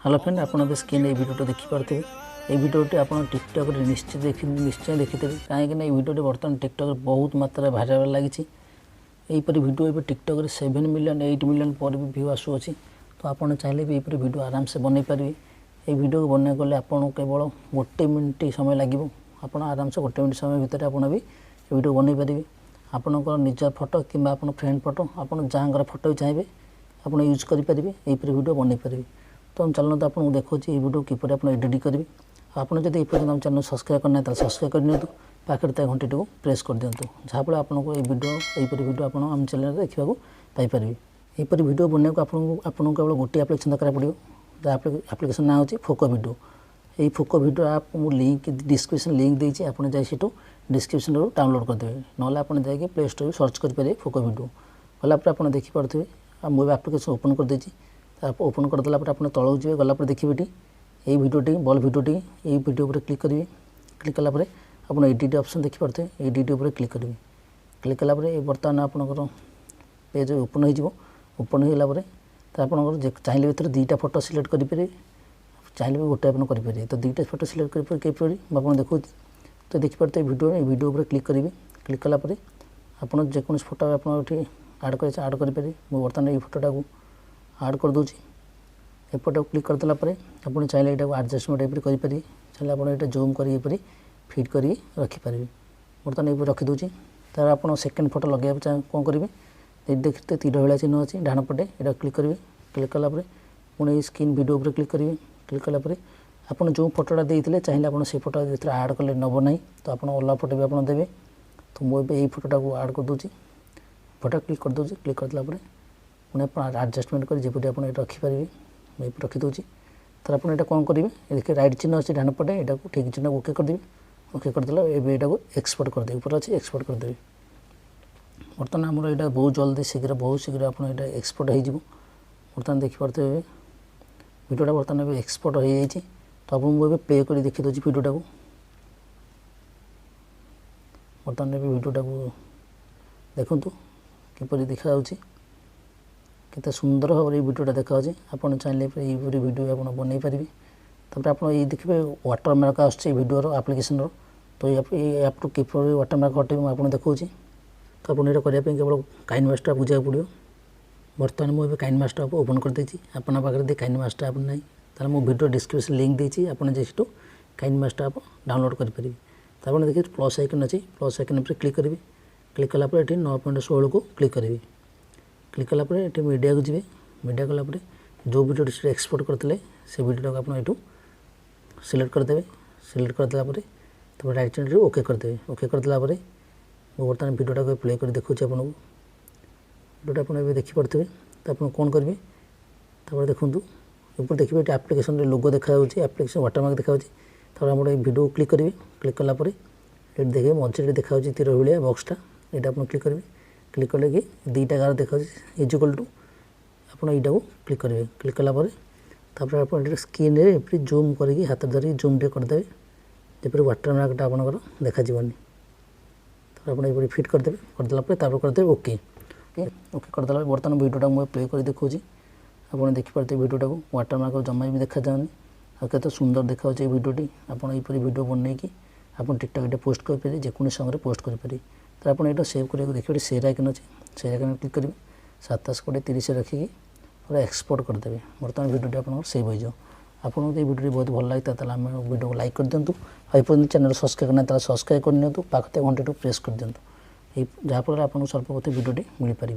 Hello friend आप screen ये video देखिपे ये भिडियोटी आप टिकटक निश्चय देखी थे कहीं भिडियो बर्तमान टिकटक बहुत मात्रा भाइराल लगी यहीपरी भिडियो ये टिकटक 7 मिलियन 8 मिलियन पर भी व्यू आसूँ तो आप चाहिए भी यहीपरी भिडियो आराम से बनई पारे ये भिडियो को बनने गले आपको केवल गोटे मिनिट समय लगे आप आराम से गोटे मिनिट समय भितर आप भी भिडियो बनई पारे आपंकर निज फोटो कि फ्रेंड फोटो आप जहाँ फोटो भी चाहिए आप यूज करेंगे यहीपरी भिडियो बनई पारे तो हम चलना तो आपको देखो ये भिडियो किपर आप एडिट करेंगे आपड़ जब ये हम चैनल सब्सक्राइब करना तो सब्सक्राइब करनी पाखे घंटी को प्रेस कर दिंतु जहाँफल आपको ये भिडियो यहीपरी भिडियो आप आम चैनल देखा पाइपर यहीपरी भिडियो बनने को आपको केवल गोटे एप्लिकेशन दरकार पड़ो जहाँ एप्लिकेशन ना हो फोको भिडियो यही फोको भिडियो आप लिंक डिस्क्रिप्शन लिंक देती आपड़ जाए डिस्क्रिप्शन डाउनलोड करदे ना आप जाए प्ले स्टोर सर्च करेंगे फोको भिडियो गलापर आप देखिपे मुझे एप्लिकेशन ओपन करदे ओपन करदेला आप तौक जी गलापर देखिए ये भिडियोटी बल भिडियोटी ये भिडियो पर क्लिक करेंगे क्लिक कलापर आप एडिट ऑप्शन देखिपे एडिट पर क्लिक करेंगे क्लिक कलापर बर्तमान आपंकर पेज ओपन होपन होगापर तो आप चाहिए भर दुईटा फोटो सिलेक्ट करेंगे चाहिए भी गोटे आप करेंगे तो दुईटा फोटो सिलेक्ट करेंगे मुझे देखो तो देखिपे भिडियो पर क्लिक करेंगे क्लिक कलापर आप जेको फोटो आप आड कर आड करेंगे मुझे बर्तमान ये फोटोटा को आड कर दूँ एपटे क्लिक करदेला आप चाहिए यहाँ एडजस्टमेंट ये करेंगे चाहिए आप ये जूम कर फिट कर रखिपारे बर्तमान ये रखीदे तार आप सेकेंड फोटो लगे कौन करेंगे ये देखते तीर भाया चिन्ह अच्छी डाण पटे ये क्लिक करेंगे क्लिक कलापर पुणी स्क्रीन वीडियो पर क्लिक करेंगे क्लिक कलापर आप जो फोटोटा देते चाहिए आप से फोटो जो आड कले नब ना तो आप अलग फोटो भी आप देवे तो मुझे यही फोटोटा को आड कर दूँ फोटो क्लिक कर दूँ क्लिक करदेला पुणी आप एडजस्टमेंट कर जपरी आप रखिपारे मैं रखीदे तो आप कौन करेंगे देखिए राइट चिन्ह अच्छे डाण पटे यहाँ ठीक चिन्ह ओके करदेवी ओके करदेला यहाँ एक्सपोर्ट करदे ऊपर अच्छे एक्सपोर्ट करदेवी बर्तमान आमर यहाँ बहुत जल्दी शीघ्र बहुत शीघ्र आप एक्सपोर्ट हो बर्तमान देखिपे भिडियोटा बर्तमान एक्सपोर्ट हो जाए तो आपको मुझे प्ले कर देखीदे भिडियोटा को बर्तमान भिडियोटा को देखूँ किपर देखा केते सुंदर भाव ये भिडियोटा देखा आप चाहिए ये भिडियो आप बनई पारे तापर आप ये देखिए वाटरमार्क आस भिडियो आप्लिकेसन तो ये आप टू किपर वाटरमार्क हटे मुझे देखा तो आप ये करने केवल काइन मास्टर आप बुझा पड़ो बर्तमान मुझे काइन मास्टर आप ओपन कर देती आपन पाखे काइन मास्टर आप ना तो मुझे भिडियो डिस्क्रिप्शन लिंक देती आप काइन मास्टर आप डाउनलोड करेंगे तो आप देखिए प्लस आइकन अच्छी प्लस आइकन पर क्लिक करेंगे क्लिक कलापर ये 9.16 को क्लिक करेंगे क्लिक कलापर ये मीडिया को जी मीडिया कलापर जो भिडियो एक्सपोर्ट करते से भिडियो को आप सिलेक्ट करदे सिलेक्ट करदेला तब राइट साइड ओके करदे ओके करदेला बर्तमान भिडियोटा को प्ले कर देखुचे आपको भिडियोटा आप देखिपे तो आप कौन करेंगे तब देखूँ ऊपर देखिए ये आप्लिकेसन लोगो देखा आप्लिकेसन वाटरमार्क देखा तब आप भिडियो क्लिक करेंगे क्लिक कलापर ये देखिए मझे देखा तीर भाया बक्सटा यहाँ आप क्लिक करेंगे क्लिक कले कि दुईटा गार देखा इजिकल टू आप यहाँ को क्लिक करेंगे क्लिक कलापर तापर आप स्क्रीन में जूम करके हाथ धरिकी जूम टे करदे जपरी वाटरमार्कटा आपंकर देखा तो आप ये फिट करदे करदेला करदे ओके ओके करदेला बर्तमान भिडियोटा मुझे प्ले कर देखा आप देखिपे भिडियोटा को वाटरमार्क जमा भी देखा जाऊनी आते सुंदर देखा भिडियोटी आपड़ यहपरी भिडियो बनईकि आप टिकटक पोस्ट करेंगे जेको समय पोस्ट करेंगे तो आप ये सेव करके देखिए सेयर आइकन अच्छे सेयर आइकन क्लिक करेंगे 27:30 रखिकी और एक्सपोर्ट करदे बर्तमान भिडियो आप सेव हो आपको ये भिडियो बहुत भल लगी आम भिडियो को लाइक कर दिंतु चैनल सब्सक्राइब करना सब्सक्राइब करनी पाखे घंटे प्रेस कर दिंतु जहाँफल आपको सर्वप्रति भिडियोटी मिल पार।